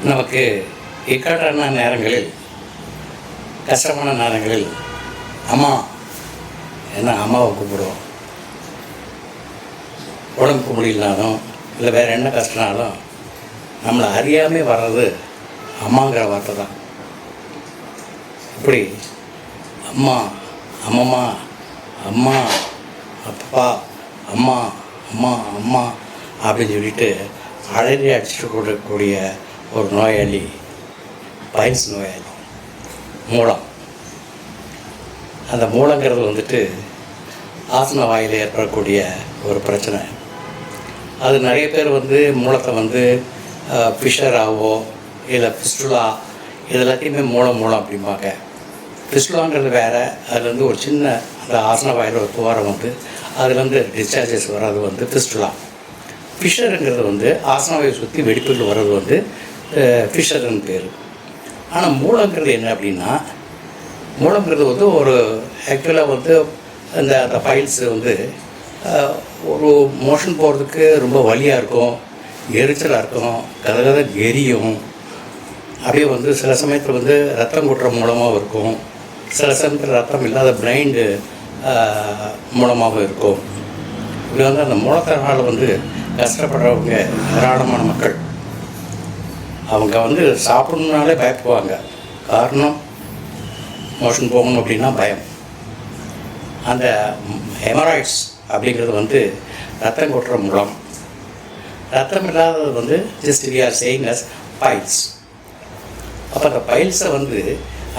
நமக்கு இக்கட்டான நேரங்களில், கஷ்டமான நேரங்களில் அம்மா என்ன அம்மாவை கூப்பிடுவோம். உடம்புக்கு முடியலனாலும் இல்லை வேறு என்ன கஷ்டனாலும் நம்மளை அறியாமல் வர்றது அம்மாங்கிற வார்த்தை தான். இப்படி அம்மா, அம்மம்மா, அம்மா, அப்பா, அம்மா, அம்மா, அம்மா அப்படின்னு சொல்லிட்டு அலறி அடிச்சுட்டு கொடுக்கக்கூடிய ஒரு நோயாளி பைல்ஸ் நோயாளி, மூலம். அந்த மூலங்கிறது வந்துட்டு ஆசன வாயில் ஏற்படக்கூடிய ஒரு பிரச்சனை. அது நிறைய பேர் மூலத்தை ஃபிஷராகவோ இல்லை ஃபிஸ்டுலா இது எல்லாத்தையுமே மூலம் அப்படிம்பாங்க. ஃபிஸ்டுலாங்கிறது வேறு. அதுலேருந்து ஒரு சின்ன அந்த ஆசன வாயில் ஒரு துவாரம் அதுலேருந்து டிஸ்சார்ஜஸ் வர்றது ஃபிஸ்டுலா. ஃபிஷருங்கிறது ஆசன வாயை சுற்றி வெடிப்புகள் வர்றது ஃபிஷர்னு பேர். ஆனால் மூலங்கிறது என்ன அப்படின்னா, மூலங்கிறது ஒரு ஆக்சுவலாக அந்த அந்த ஃபைல்ஸ் ஒரு மோஷன் போகிறதுக்கு ரொம்ப வலியாக இருக்கும், எரிச்சலாக இருக்கும், கதகத எரியும். அப்படியே சில சமயத்தில் ரத்தம் கொட்டுற மூலமாகவும் இருக்கும், சில சமயத்தில் ரத்தம் இல்லாத பிளைண்டு மூலமாகவும் இருக்கும். இப்படி அந்த மூலத்தினால் கஷ்டப்படுறவங்க ஏராளமான மக்கள். அவங்க சாப்பிடணுன்னாலே பயப்படுவாங்க. காரணம், மோஷன் போகணும் அப்படின்னா பயம். அந்த ஹெமராய்ட்ஸ் அப்படிங்கிறது ரத்தம் கொட்டுற மூலம். ரத்தம் இல்லாதது just we are saying as piles. அப்போ அந்த பைல்ஸை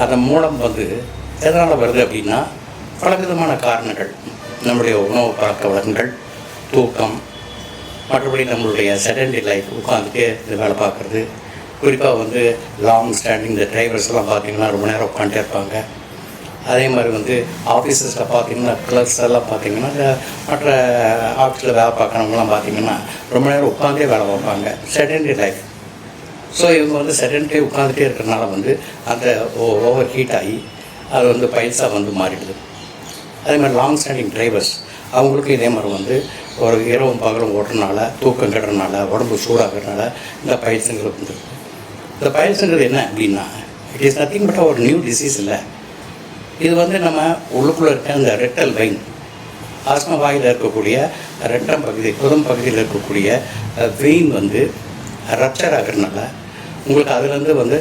அந்த மூலம் எதனால் வருது அப்படின்னா, பலவிதமான காரணங்கள். நம்முடைய உணவு பழக்க வழக்கங்கள், தூக்கம், மற்றபடி நம்மளுடைய செடன்டரி லைஃப், உட்காந்துட்டே வேலை பார்க்குறது. குறிப்பாக லாங் ஸ்டாண்டிங் இந்த டிரைவர்ஸ்லாம் பார்த்திங்கன்னா ரொம்ப நேரம் உட்காந்துட்டே இருப்பாங்க. அதே மாதிரி ஆஃபீஸஸில் பார்த்திங்கன்னா கிளர்க்ஸ் எல்லாம் பார்த்திங்கன்னா மற்ற ஆஃபீஸில் வேலை பார்க்குறவங்களாம் பார்த்திங்கன்னா ரொம்ப நேரம் உட்காந்தே வேலை பார்ப்பாங்க. Sedentary life. ஸோ இவங்க செடன்டரி உட்காந்துட்டே இருக்கிறனால அந்த ஓவர் ஹீட் ஆகி அது பைல்ஸாக மாறிடுது. அதே மாதிரி லாங் ஸ்டாண்டிங் டிரைவர்ஸ் அவங்களுக்கும் இதே மாதிரி ஒரு இரவும் பகலும் ஓட்டுறதுனால, தூக்கம் கெடுறதுனால, உடம்பு சூடாகிறதுனால இந்த பைல்ஸுங்கிறது இந்த பைல்ஸுங்கிறது என்ன அப்படின்னா, இட் இஸ் நத்திங் பட் ஒரு நியூ டிசீஸ் இல்லை. இது நம்ம உள்ளுக்குள்ளே இருக்க அந்த ரெக்டல் வெயின், ஆஸ்மா வாயில் இருக்கக்கூடிய ரெட்டம் பகுதி, புதம் பகுதியில் இருக்கக்கூடிய வெயின் ரப்சர் ஆகிறதுனால உங்களுக்கு அதுலேருந்து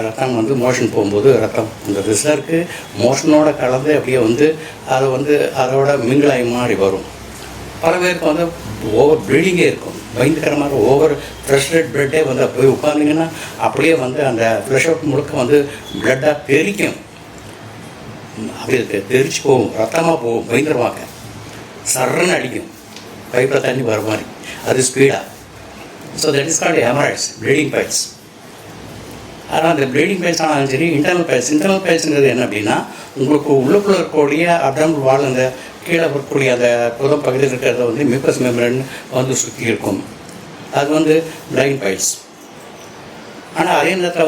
ரத்தம் மோஷன் போகும்போது ரத்தம் இந்த ரிசர்க்கு மோஷனோட கலந்து அப்படியே அதை அதோட மிங்கிளாகி மாறி வரும். பல பேருக்கு ஓவர் ப்ளீடிங்கே இருக்கும், பயங்கரமாக ஓவர் ஃப்ரெஷ்ரேட் ப்ளட்டே போய் உட்காந்திங்கன்னா அப்படியே அந்த ஃப்ளஷ் அவுட் முழுக்க ப்ளட்டாக தெரிக்கும். அப்படி தெரிச்சு போகும், ரத்தமாக போகும், பயங்கரமாக சர்றன்னு அடிக்கும், பைப்பில் தண்ணி வர மாதிரி, அது ஸ்பீடாக. So that is called haemorrhoids, bleeding piles. ஆனால் அந்த ப்ளீடிங் பைல்ஸ் ஆனாலும் சரி, இன்டர்னல் பைல்ஸ். இன்டர்னல் பைல்ஸுங்கிறது என்ன அப்படின்னா, உங்களுக்கு உள்ளுக்குள்ளே இருக்கக்கூடிய அப்டாமினல் வால், அந்த கீழே இருக்கக்கூடிய அந்த புதம் பகுதியில் இருக்கிறத மியூக்கஸ் மெம்பரேன் சுற்றி இருக்கும். அது பிளைண்ட் பைல்ஸ். ஆனால் அதே நேரத்தில்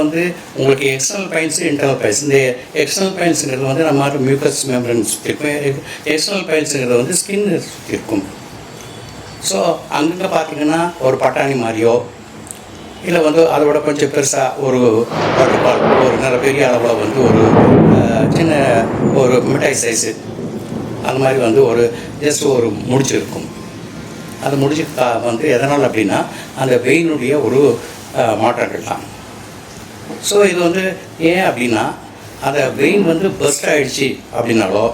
உங்களுக்கு எக்ஸ்டர்னல் பைல்ஸு, இன்டர்னல் பைல்ஸ். இந்த எக்ஸ்டர்னல் பைல்ஸுங்கிறது நம்ம மியூக்கஸ் மெம்பரேன் சுற்றி இருக்கும். எக்ஸ்டர்னல் பைல்ஸுங்கிறது ஸ்கின் சுற்றி இருக்கும். ஸோ அங்கங்கே பார்த்திங்கன்னா ஒரு பட்டாணி மாதிரியோ இல்லை அதோட கொஞ்சம் பெருசாக ஒரு வாட்டர்பால், ஒரு நல்ல பெரிய அளவில் ஒரு சின்ன ஒரு மிட்டாய் சைஸு அந்த மாதிரி ஒரு ஜஸ்ட் ஒரு முடிச்சு இருக்கும். அந்த முடிச்சு எதனால் அப்படின்னா அந்த வெயினுடைய ஒரு மாற்றங்கள் தான். ஸோ இது ஏன் அப்படின்னா, அந்த வெயின் பர்ஸ்ட் ஆகிடுச்சு அப்படின்னாலோ,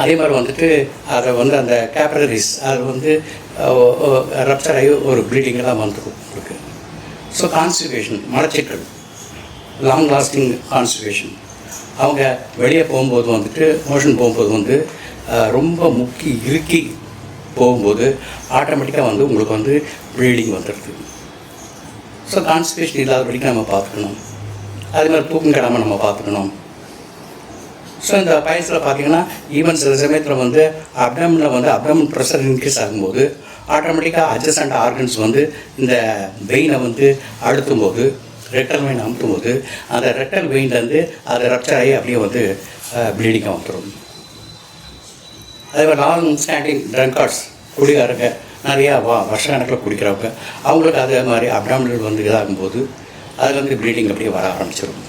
அதே மாதிரி அதை அந்த கேப்லரிஸ் அது ரப்சர் ஆகி ஒரு ப்ளீடிங்கெல்லாம் இருக்கு. ஸோ கான்ஸ்டிபேஷன், மலச்சிக்கல், லாங் லாஸ்டிங் கான்ஸ்டிபேஷன். அவங்க வெளியே போகும்போது மோஷன் போகும்போது ரொம்ப முக்கி இறுக்கி போகும்போது ஆட்டோமேட்டிக்காக உங்களுக்கு ப்ளீடிங் வந்துடுது. ஸோ கான்ஸ்டிபேஷன் இல்லாதபடிக்கு நம்ம பார்த்துக்கணும். அதே மாதிரி தூக்கம் கெடாமல் நம்ம பார்த்துக்கணும். ஸோ இந்த பைல்ஸில் பார்த்திங்கன்னா ஈவன் சில சமயத்தில் அப்டாமினில் அப்டாமின் ப்ரெஷர் இன்க்ரீஸ் ஆகும்போது ஆட்டோமேட்டிக்காக அட்ஜசன்ட் ஆர்கன்ஸ் இந்த வெயினை அழுத்தும் போது, ரெக்டல் வெயின் அமுத்தும் போது அந்த ரெக்டல் வெயின்லேருந்து அதை ரப்சர் ஆகி அப்படியே ப்ளீடிங்காக வந்துடும். அதே மாதிரி லாங் ஸ்டாண்டிங் ட்ரங்கார்ட்ஸ், குடிகாரங்க நிறையா வருஷக்கணக்கில் குடிக்கிறவங்க அவங்களுக்கு அதே மாதிரி அப்டாமினல் வந்து இதாகும்போது அதில் வந்து ப்ளீடிங் அப்படியே வர ஆரம்பிச்சிடும்.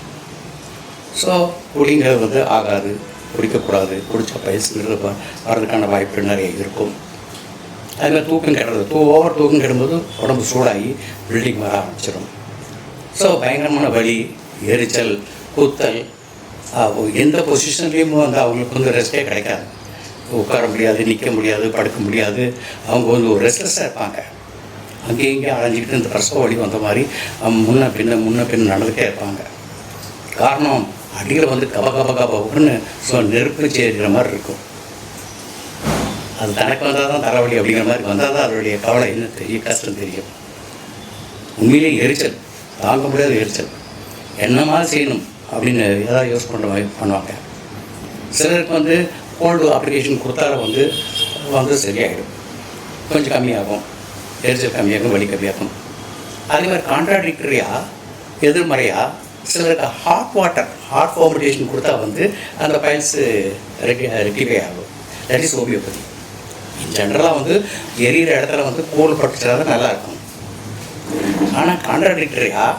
ஸோ குடிங்கிறது வந்து ஆகாது, குடிக்கக்கூடாது. குடித்த பைல்ஸுங்கிறது வரதுக்கான வாய்ப்புகள் நிறைய இருக்கும். அதுமாதிரி தூக்கம் கெடுறது, ஓவர் தூக்கம் கெடும்போது உடம்பு சூடாகி ப்ளீடிங் வர ஆரம்பிச்சிடும். ஸோ பயங்கரமான வலி, எரிச்சல், குத்தல், எந்த பொசிஷன்லேயும் வந்து அவங்களுக்கு வந்து ரெஸ்ட்டே கிடைக்காது. உட்கார முடியாது, நிற்க முடியாது, படுக்க முடியாது. அவங்க வந்து ஒரு ரெஸ்ட்லெஸ்ஸாக இருப்பாங்க. அங்கேயும் இங்கேயும் அலைஞ்சிக்கிட்டு இந்த பிரசவ வலி வந்த மாதிரி முன்ன பின்ன நடந்துகிட்டே இருப்பாங்க. காரணம் அடியில் வந்து கபன்னு நெருப்பு சேருகிற மாதிரி இருக்கும். அது தனக்கு வந்தால் தான் தலைவலி அப்படிங்கிற மாதிரி வந்தால் தான் அதனுடைய கவலை என்ன தெரியும், கஷ்டம் தெரியும். உண்மையிலே எரிச்சல், தாங்க முடியாத எரிச்சல், என்ன மாதிரி செய்யணும் அப்படின்னு ஏதாவது யூஸ் பண்ணுவாங்க. சிலருக்கு வந்து கோல்டு அப்ளிகேஷன் கொடுத்தாலும் வந்து சரியாயிடும், கொஞ்சம் கம்மியாகும், எரிச்சல் கம்மியாகும், வலி கம்மியாகும். அதே மாதிரி கான்ட்ராடிக்டரியாக எதிர்மறையாக சிலருக்கு ஹாட் ஃபார்முலேஷன் கொடுத்தா வந்து அந்த பைல்ஸு ரெக்டிஃபை ஆகும். That is homeopathy. ஜென்ரலாக வந்து எரியிற இடத்துல வந்து கூழ் பட்டுச்சா தான் நல்லாயிருக்கும். ஆனால் கான்ட்ராடிக்டரியாக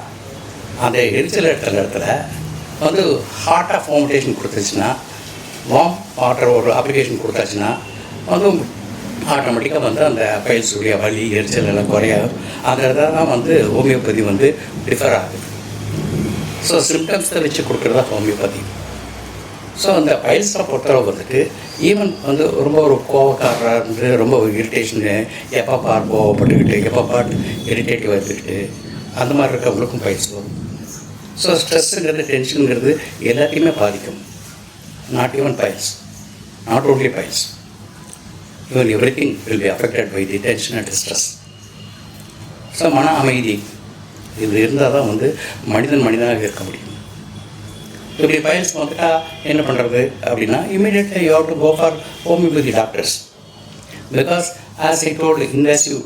அந்த எரிச்சல் இடத்துல வந்து ஹாட்டாக ஃபார்முலேஷன் கொடுத்துச்சுன்னா, வார்ம் வாட்டர் ஒரு அப்ளிகேஷன் கொடுத்தாச்சுன்னா வந்து ஆட்டோமேட்டிக்காக வந்து அந்த பைல்ஸுடைய வலி, எரிச்சல் எல்லாம் குறையாது. அந்த இடத்துல தான் வந்து ஹோமியோபதி வந்து டிஃபர் ஆகுது. ஸோ சிம்டம்ஸை வச்சு கொடுக்குறதா ஹோமியோபதி. ஸோ அந்த பைல்ஸை பொறுத்தளவு வந்துட்டு ஈவன் வந்து ரொம்ப ஒரு கோவக்காரராக இருந்து ரொம்ப இரிட்டேஷனு, எப்போ பார் கோவப்பட்டுக்கிட்டு, எப்போ பார் இரிட்டேட்டிவாக இருந்துக்கிட்டு அந்த மாதிரி இருக்கவங்களுக்கும் பைல்ஸ் வரும். ஸோ ஸ்ட்ரெஸ்ஸுங்கிறது, டென்ஷனுங்கிறது எல்லாத்தையுமே பாதிக்கும். Not even piles, not only piles, even everything will be affected by the tension and stress. So மன அமைதி இது இருந்தால் தான் வந்து மனிதனாக இருக்க முடியும். இப்படி பைல்ஸ் வந்துட்டா என்ன பண்ணுறது அப்படின்னா, immediately you have to go for homeopathy doctors. Because as I told, invasive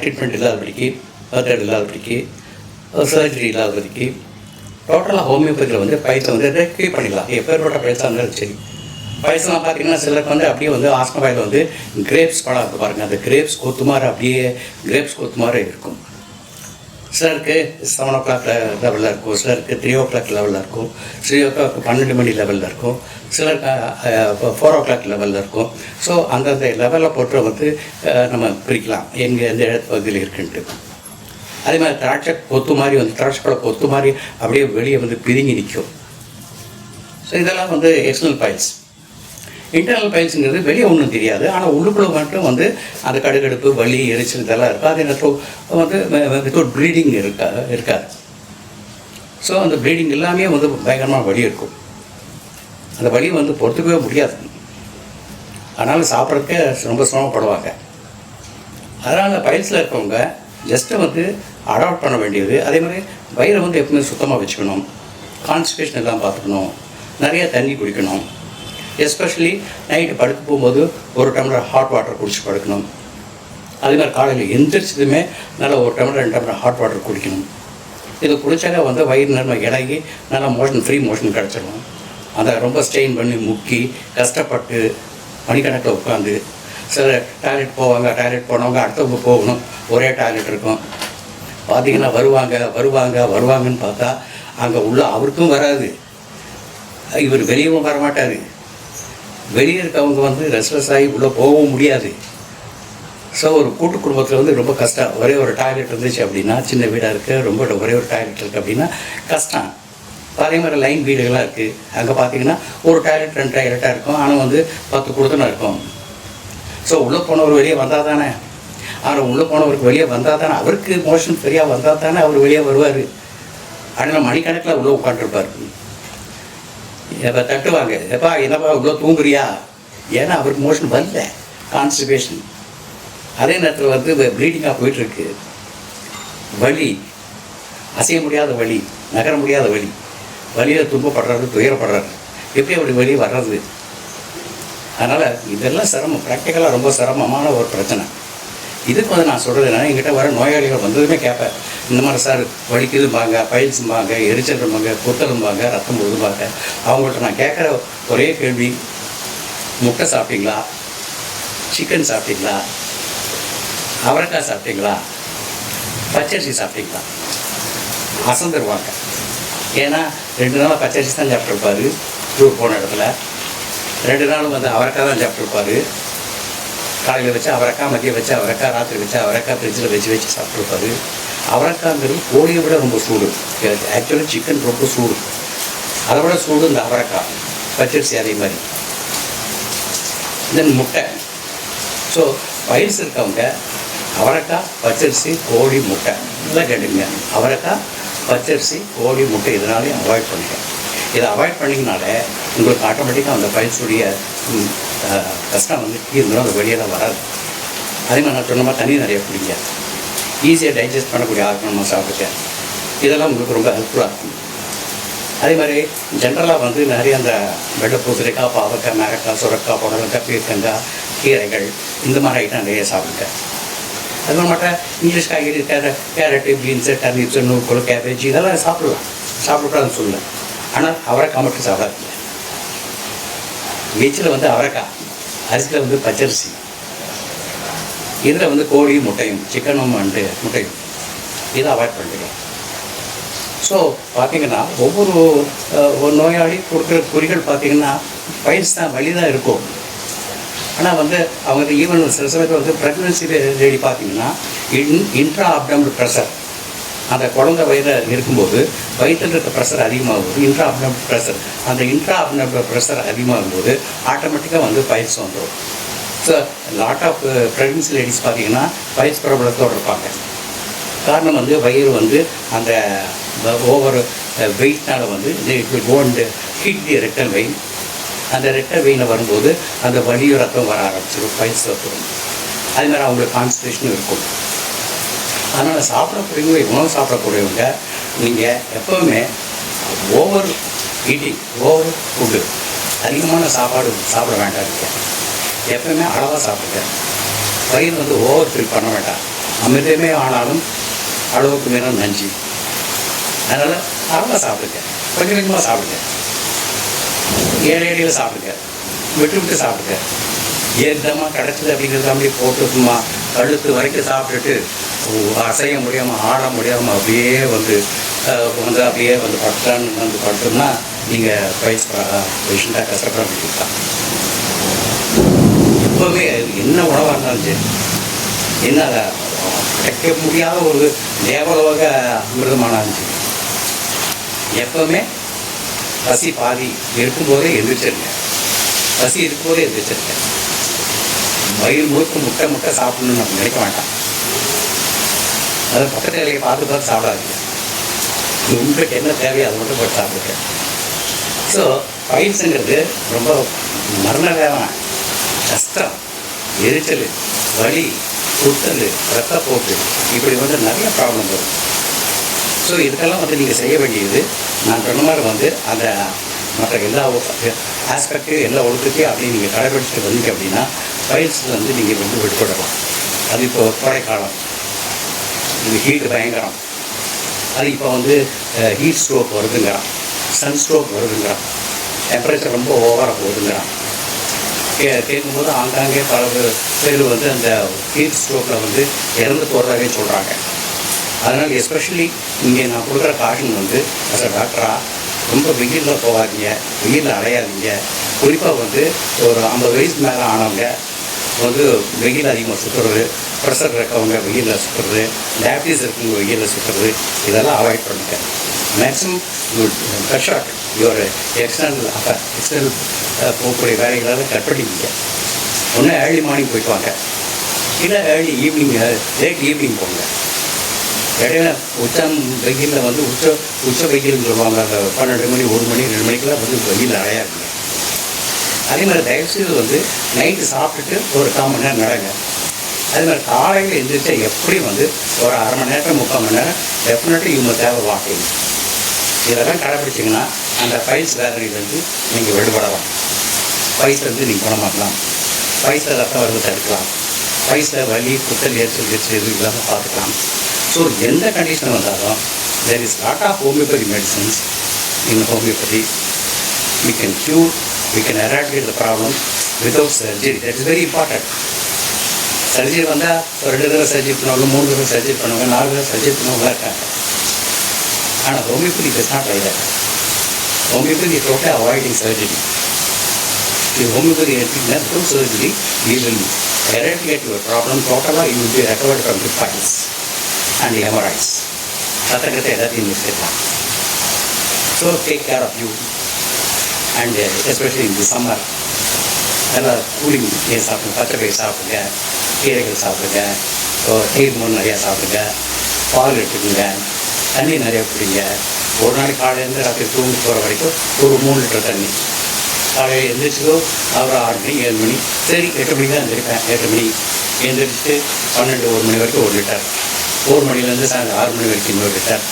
treatment இல்லாதபடிக்கு, மெத்தட் இல்லாதபடிக்கு, சர்ஜரி இல்லாதபடிக்கு டோட்டலாக ஹோமியோபதியில் வந்து பைல்ஸை வந்து ரெக்டிஃபை பண்ணிடலாம். எப்பேற்பட்ட பைல்ஸாக இருந்தாலும் சரி. பைல்ஸ்லாம் பார்த்தீங்கன்னா சிலருக்கு வந்து அப்படியே வந்து ஆஸ்மா பைல் வந்து கிரேப்ஸ் பழம் இருக்குது பாருங்கள், அந்த கிரேப்ஸ் கொத்துமாறு அப்படியே கிரேப்ஸ் கொத்துமாறு இருக்கும். சிலருக்கு 7 o'clock லெவலில் இருக்கும், சிலருக்கு 3 o'clock லெவலில் இருக்கும், 3 o'clock 12 மணி லெவலில் இருக்கும், சிலருக்கு 4 o'clock லெவலில் இருக்கும். ஸோ அந்தந்த லெவலில் போட்டு வந்து நம்ம பிரிக்கலாம் எந்த இடத்து பகுதியில் இருக்குன்ட்டு. அதே மாதிரி திராட்சை கொத்து மாதிரி வந்து திராட்சை பழம் கொத்து மாதிரி அப்படியே வெளியே வந்து பிரிங்கி நிற்கும். ஸோ இதெல்லாம் வந்து எக்ஸ்டர்னல் பைல்ஸ். இன்டர்னல் பைல்ஸுங்கிறது வெளியே ஒன்றும் தெரியாது, ஆனால் உள்ளுக்குள்ளே மட்டும் வந்து அந்த கடுகடுப்பு, வலி, எரிச்சல் இதெல்லாம் இருக்கும். அதே நேரத்தில் வந்து வித்தவுட் ப்ளீடிங் இருக்காது. ஸோ அந்த ப்ளீடிங் எல்லாமே வந்து பயங்கரமாக வலி இருக்கும். அந்த வலி வந்து பொறுத்துக்கவே முடியாது. அதனால் சாப்பிட்றதுக்கே ரொம்ப சிரமப்படுவாங்க. அதனால் அந்த பைல்ஸில் இருக்கவங்க ஜஸ்ட்டு வந்து அடாப்ட் பண்ண வேண்டியது. அதே மாதிரி வயிறை வந்து எப்பவுமே சுத்தமாக வச்சுக்கணும், கான்ஸ்டிபேஷன் எல்லாம் பார்த்துக்கணும், நிறைய தண்ணி குடிக்கணும். எஸ்பெஷலி நைட்டு படுக்க போகும்போது 1 டம்ளர் ஹாட் வாட்டர் குடிச்சு படுக்கணும். அதே மாதிரி காலையில் எந்திரிச்சதுமே நல்லா 1 டம்ளர் 2 டம்ளர் ஹாட் வாட்டர் குடிக்கணும். இது குடித்தாக்க வந்து வயிறு நன்மை இறங்கி நல்லா ஃப்ரீ மோஷன் கிடச்சிடும். அதை ரொம்ப ஸ்ட்ரெயின் பண்ணி முக்கி கஷ்டப்பட்டு மணிக்கணக்கில் உட்காந்து சில டாய்லெட் போனவங்க அடுத்தவங்க போகணும், ஒரே டாய்லெட் இருக்கும். பார்த்திங்கன்னா வருவாங்கன்னு பார்த்தா அங்கே உள்ள அவருக்கும் வராது, இவர் வெளியவும் வரமாட்டார். வெளியே இருக்கவங்க வந்து ரெஸ்ட்லெஸ் ஆகி உள்ளே போகவும் முடியாது. ஸோ ஒரு கூட்டு குடும்பத்தில் வந்து ரொம்ப கஷ்டம். ஒரே ஒரு டாய்லெட் இருந்துச்சு அப்படின்னா, சின்ன வீடாக இருக்குது, ரொம்ப ஒரே ஒரு டாய்லெட் இருக்குது அப்படின்னா கஷ்டம். அதே மாதிரி லைன் வீடுகளாக இருக்குது, அங்கே பார்த்தீங்கன்னா ஒரு டாய்லெட் 2 டாய்லெட்டாக இருக்கும், ஆனால் வந்து 10 குடுத்தனம் இருக்கும். ஸோ உள்ளே போனவர் வெளியே வந்தால் தானே, ஆனால் உள்ளே போனவருக்கு வெளியே வந்தால் தானே, அவருக்கு மோஷன் சரியாக வந்தால் தானே அவர் வெளியே வருவார். அதனால் மணிக்கணக்கில் உள்ளே உட்காந்துருப்பார். எப்போ தட்டுவாங்க, எப்பா என்னப்பா இவ்வளோ தூங்குறியா, ஏன்னா அவருக்கு மோஷன் வரல, கான்ஸ்டிபேஷன். அதே நேரத்தில் வந்து ப்ளீடிங்காக போயிட்டுருக்கு, வலி, அசைய முடியாத வலி, நகர முடியாத வலி, வலியில் துன்பப்படுறாரு, துயரப்படுறாரு. எப்படி அப்படி வெளியே வர்றது? அதனால் இதெல்லாம் சிரமம், ப்ராக்டிக்கலாக ரொம்ப சிரமமான ஒரு பிரச்சனை. இதுக்கு வந்து நான் சொல்கிறது என்னென்னா, எங்கிட்ட வர நோயாளிகள் வந்ததுமே கேட்பேன், இந்த மாதிரி சார் வலிக்குதும்பாங்க, பைல்ஸும்பாங்க, எரிச்சல்பாங்க, குத்தலும்பாங்க, ரத்தம் போதும்பாங்க. அவங்கள்ட்ட நான் கேட்குற ஒரே கேள்வி, முட்டை சாப்பிட்டீங்களா, சிக்கன் சாப்பிட்டீங்களா, அவரைக்காய் சாப்பிட்டீங்களா, பச்சரிசி சாப்பிட்டீங்களா, அசந்துருவாங்க. ஏன்னா 2 நாள் பச்சரிசி தான் சாப்பிட்ருப்பாரு டூர் போன இடத்துல, 2 நாள் வந்து அவரைக்காய் தான் சாப்பிட்ருப்பாரு. காலையில் வச்சு அவரைக்காய், மதியம் வச்சு அவரைக்காய், ராத்திரி வச்சு அவரைக்காய், ஃப்ரிட்ஜில் வச்சு சாப்பிட்ருப்பாரு. அவரைக்காய்ங்கிறது கோழியை விட ரொம்ப சூடு. ஆக்சுவலி சிக்கன் ரொம்ப சூடு, அதை விட சூடு இந்த அவரைக்காய், பச்சரிசி அதே மாதிரி. தென் முட்டை. ஸோ பயிர்ஸ் இருக்கவங்க அவரைக்காய், பச்சரிசி, கோழி, முட்டை இதெல்லாம் கேட்டுங்க. அவரைக்காய், பச்சரிசி, கோழி, முட்டை இதனாலையும் அவாய்ட் பண்ணிக்க. இதை அவாய்ட் பண்ணிங்கனால உங்களுக்கு ஆட்டோமேட்டிக்காக அந்த பயிர்ஸுடைய கஷ்டம் வந்து இருந்தாலும் அந்த வெளியெல்லாம் வராது. அதே மாதிரி நான் சொன்ன மாதிரி தண்ணி நிறைய குடிங்க. ஈஸியாக டைஜஸ்ட் பண்ணக்கூடிய ஆரோக்கியமாக சாப்பிடுங்க. இதெல்லாம் உங்களுக்கு ரொம்ப ஹெல்ப்ஃபுல்லாக இருக்கும். அதே மாதிரி ஜென்ரலாக வந்து நிறைய அந்த வெள்ளை பூசணிக்காய், பாவக்காய், மேரக்காய், சுரக்காய், புடலங்காய், பீர்க்கங்காய், கீரைகள் இந்த மாதிரி ஐட்டம் நிறைய சாப்பிடுங்க. அது மட்டும் இங்கிலீஷ் காய்கறி, கேரட்டு, பீன்ஸு, டர்னிப்ஸு, நூக்கோல், கேபேஜ் இதெல்லாம் சாப்பிடக்கூடாதுன்னு சொல்லலை. ஆனால் அவரைக்காய் மட்டும் சாப்பிடாதீங்க. வீச்சில் வந்து அவரைக்காய், அரிசியில் வந்து பச்சரிசி, இதில் வந்து கோழி, முட்டையும், சிக்கனும் வந்து முட்டையும் இதை அவாய்ட் பண்ணிடுங்க. ஸோ பார்த்திங்கன்னா ஒவ்வொரு நோயாளி கொடுக்குற குறிகள் பார்த்திங்கன்னா பயிர்ஸ் தான் வலி தான் இருக்கும். ஆனால் வந்து அவங்க ஈவன் சில சமயத்தில் வந்து ப்ரெக்னன்சி லேடி பார்த்திங்கன்னா இன்ட்ரா அப்டமினல் ப்ரெஷர், அந்த குழந்தை வயிறில் இருக்கும்போது வயிற்றில் இருக்க ப்ரெஷர் அதிகமாகும்போது இன்ட்ரா அப்டமினல் ப்ரெஷர், அந்த இன்ட்ரா அப்டமினல் ப்ரெஷர் அதிகமாகும்போது ஆட்டோமேட்டிக்காக வந்து பயிர்ஸ் வந்துடும். So lot of pregnancy ladies பார்த்திங்கன்னா பயிர்ஸ் ப்ராப்ளத்தோடு இருப்பாங்க. காரணம் வந்து வயிறு வந்து அந்த ஓவர் வெயிட்னால் வந்து it will go and hit the rectal vein. அந்த ரெக்டல் வெயினில் வரும்போது அந்த வலிய ரத்தம் வர ஆரம்பிச்சிடும், பயிர்ஸ் வரும். அது மாதிரி அவங்களுக்கு கான்ஸ்டிபேஷனும் இருக்கும். அதனால் சாப்பிடக்கூடியவங்க, உணவு சாப்பிடக்கூடியவங்க நீங்கள் எப்போவுமே ஓவர் ஈட்டிங், ஓவர் ஃபுட்டு, அதிகமான சாப்பாடு சாப்பிட வேண்டாம். எப்பவுமே அளவாக சாப்பிடுங்க. வயிறு வந்து ஓவர் ஃபில் பண்ண வேண்டாம். அமிர்தமே ஆனாலும் அளவுக்கு மேலும் நஞ்சு. அதனால் அளவாக சாப்பிடுங்க, கொஞ்சம் கொஞ்சமாக சாப்பிடுங்க, ஏழையில சாப்பிடுங்க, விட்டு சாப்பிடுங்க. ஏற்றமாக கிடச்சிது அப்படிங்கிறது அப்படியே போட்டு சும்மா கழுத்து வரைக்கும் சாப்பிட்டுட்டு அசைய முடியாமல், ஆட முடியாமல் அப்படியே வந்து அப்படியே வந்து படுத்தோம்னா நீங்கள் பேஷண்ட்டாக கஷ்டப்பட முடியும். எப்போவுமே என்ன உணவாக இருந்தாலும் சரி, என்ன அதை கிடைக்க முடியாத ஒரு தேவலோக அமிர்தமானாலும் சரி, எப்போவுமே பசி பாதி இருக்கும்போதே எந்திரிச்சிருங்க. பசி இருக்கும்போதே எந்திரிச்சிருங்க. வயிறு முழுக்க முட்டை சாப்பிடணும்னு நம்ம நினைக்க வேண்டாம். அதை பக்கத்து வேலையை பார்த்து சாப்பிடாதீங்க. உங்களுக்கு என்ன தேவையோ அதை மட்டும் போட்டு சாப்பிடுங்க. ஸோ பயிற்சிங்கிறது ரொம்ப மரண வேதனை, கஷ்டம், எரிச்சல், வலி, குத்தல், ரத்தப்போக்கு, இப்படி வந்து நிறைய ப்ராப்ளம் வரும். ஸோ இதுக்கெல்லாம் வந்து நீங்கள் செய்ய வேண்டியது நான் சொன்ன மாதிரி வந்து அந்த மற்ற எல்லா ஆஸ்பெக்டு, எல்லா ஒழுக்கத்தையும் அப்படி நீங்கள் கடைபிடிச்சிட்டு வந்தீங்க அப்படின்னா பயிற்சியில் வந்து நீங்கள் வந்து விடுபடலாம். அது இப்போ கோடைக்காலம், இது ஹீட்டு பயங்கரம். அது இப்போ வந்து ஹீட் ஸ்ட்ரோக் வருதுங்கிறான், சன் ஸ்ட்ரோக் வருதுங்கிறான், டெம்பரேச்சர் ரொம்ப ஓவராக போகுதுங்கிறான். கேட்கும்போது ஆங்காங்கே பல பேர் வந்து அந்த ஹீட் ஸ்ட்ரோக்கில் வந்து இறந்து போகிறதாவே சொல்கிறாங்க. அதனால் எஸ்பெஷலி இங்கே நான் கொடுக்குற காஷன் வந்து அஸ் அ டாக்டராக ரொம்ப வெயிலில் போகாதீங்க, வெயிலில் அலையாதீங்க. குறிப்பாக வந்து ஒரு 50 வயசு மேலே ஆனவங்க வந்து வெயில் அதிகமாக சுற்றுறது, ப்ரெஷர் இருக்கவங்க வெயிலில் சுற்றுறது, டயபிட்டிஸ் இருக்கவங்க வெயிலில் சுற்றுறது, இதெல்லாம் அவாய்ட் பண்ணுங்க. Maximum cut short your external போகக்கூடிய வேலைகளால் கட் பண்ணிக்கிங்க. ஒன்று ஏர்லி மார்னிங் போயிட்டு வாங்க, இல்லை ஏர்லி ஈவினிங், லேட் ஈவினிங் போங்க. இடையில வெயிலில் வந்து உச்ச வெயில்னு சொல்லுவாங்க. அந்த 12 மணி, 1 மணி, 2 மணிக்கெல்லாம் வந்து வெயில் அடையாதுங்க. அதே மாதிரி தயவுசெய்து வந்து நைட்டு சாப்பிட்டுட்டு ஒரு 1/4 மணி நேரம் நடங்க. அதே மாதிரி காலையில் எழுந்திரிச்சா எப்படி வந்து ஒரு அரை மணி நேரம், 3/4 மணி நேரம் டெஃபினெட்லி இவங்க தேவை வாக்கிங். இதெல்லாம் கடைப்பிடிச்சிங்கன்னா அந்த பைல்ஸ் வேதனையிலேருந்து நீங்கள் விடுபடலாம். பைல்ஸ்லேருந்து நீங்கள் குணமாக்கலாம். பைல்ஸில் ரத்தம் வருது தடுக்கலாம். பைல்ஸில் வலி, குத்தல், எரிச்சல் எது இல்லாமல் பார்த்துக்கலாம். ஸோ எந்த கண்டிஷன் வந்தாலும் there is lot of homeopathy medicines in homeopathy. We can cure, we can eradicate the problem without surgery. That is very important. Surgery வந்தால் 2 தடவை சர்ஜரி பண்ணுவாங்க, 3 தடவை சர்ஜரி பண்ணுவாங்க, 4 தடவை சர்ஜரி பண்ணுவாங்க இருக்காங்க. ஆனால் homeopathy does not like that. Homeopathy is totally avoiding surgery. If homeopathy is through surgery, we will eradicate your problem totally. You will be recovered from the piles and the hemorrhoids. சத்தங்கத்தை எல்லாத்தையும் நிறுத்திடலாம். So take care of you and especially இந்த summer நல்லா cooling சாப்பிடுங்க, பச்சை பயிர் சாப்பிடுங்க, கீரைகள் சாப்பிடுங்க, நீர்மோர் நிறையா சாப்பிடுங்க, பால் எடுத்துக்கோங்க, தண்ணி நிறையா குடிங்க. ஒரு நாளைக்கு காலையிலேருந்து ராத்திரி தூங்கி போகிற வரைக்கும் ஒரு 3 லிட்டர் தண்ணி. காலையில் எழுந்திரிச்சதோ அப்புறம் 6 மணி 7 மணி, சரி 8 மணிக்கு தான் எழுந்திரிப்பேன். 8 மணி எழுந்திரிச்சிட்டு 12 1 மணி வரைக்கும் 1 லிட்டர், 1 மணிலேருந்து சாயந்தரம் 6 மணி வரைக்கும் 1 லிட்டர்,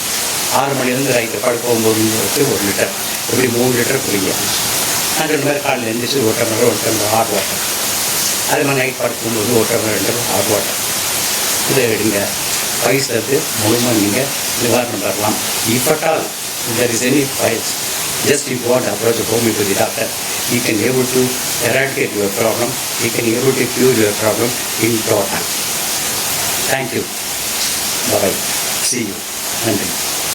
6 மணிலேருந்து நைட்டு படுக்க 9 மணி வரைக்கும் 1 லிட்டர், இப்படி 3 லிட்டர் குடிங்க. நான் 2 மாதிரி காலையில் எழுந்திரிச்சு 1 டம்ளர் 1 டம்ளர் ஹாட் வாட்டர், அதே மாதிரி நைட் படுக்கும்போது 1 டம்ளர் 2 டம்ளர் ஹாட் வாட்டர் இதை எடுங்க. வயசுலேருந்து முழுமையாக நீங்கள் நிவாரணம் பெறலாம். If at all there is any files, just you go and approach a homeopathy doctor. He can able to eradicate your problem. He can able to cure your problem in total. Thank you. Bye bye. See you. நன்றி.